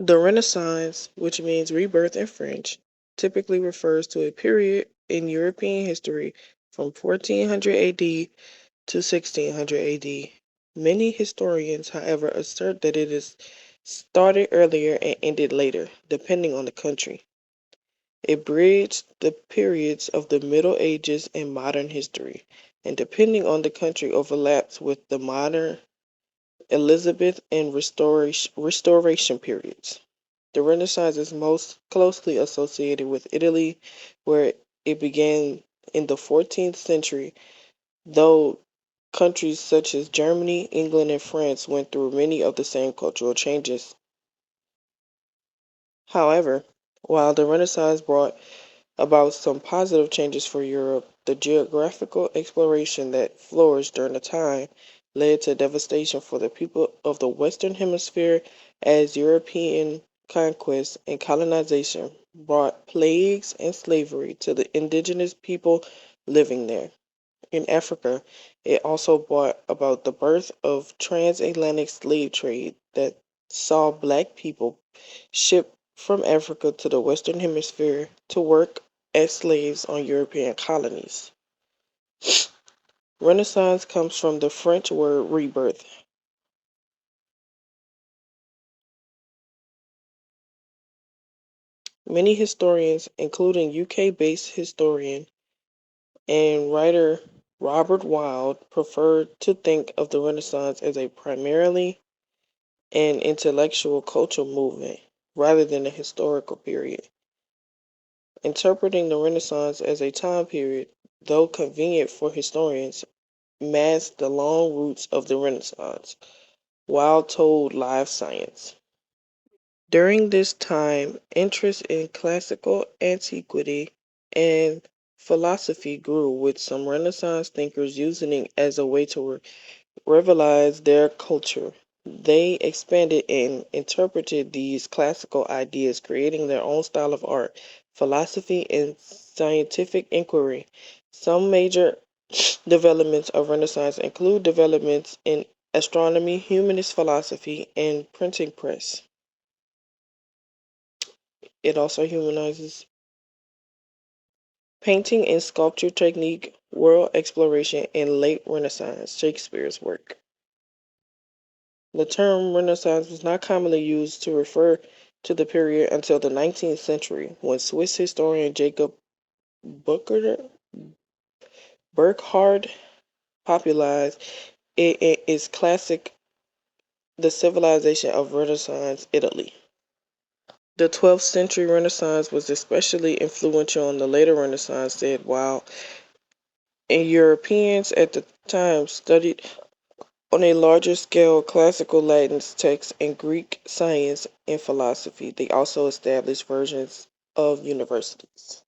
The Renaissance, which means rebirth in French, typically refers to a period in European history from 1400 AD to 1600 AD. Many historians, however, assert that it is started earlier and ended later, depending on the country. It bridged the periods of the Middle Ages and modern history, and depending on the country overlaps with the modern Elizabethan and Restoration periods. The Renaissance is most closely associated with Italy, where it began in the 14th century, though countries such as Germany, England, and France went through many of the same cultural changes. However, while the Renaissance brought about some positive changes for Europe, the geographical exploration that flourished during the time led to devastation for the people of the Western Hemisphere as European conquest and colonization brought plagues and slavery to the indigenous people living there. In Africa, it also brought about the birth of transatlantic slave trade that saw black people shipped from Africa to the Western Hemisphere to work as slaves on European colonies. Renaissance comes from the French word rebirth. Many historians, including UK-based historian and writer Robert Wilde, prefer to think of the Renaissance as a primarily an intellectual cultural movement rather than a historical period. Interpreting the Renaissance as a time period, though convenient for historians, masks the long roots of the Renaissance. Wilde told Live Science. During this time, interest in classical antiquity and philosophy grew, with some Renaissance thinkers using it as a way to revitalize their culture. They expanded and interpreted these classical ideas, creating their own style of art, philosophy, and scientific inquiry. Some major developments of Renaissance include developments in astronomy, humanist philosophy, and printing press. It also humanizes painting and sculpture technique, world exploration, and late Renaissance Shakespeare's work. The term Renaissance was not commonly used to refer to the period until the 19th century, when Swiss historian Jacob Burckhardt popularized it in his classic The Civilization of Renaissance Italy. The 12th century Renaissance was especially influential on the later Renaissance, said Wilde, and Europeans at the time studied on a larger scale classical Latin texts and Greek science and philosophy. They also established versions of universities.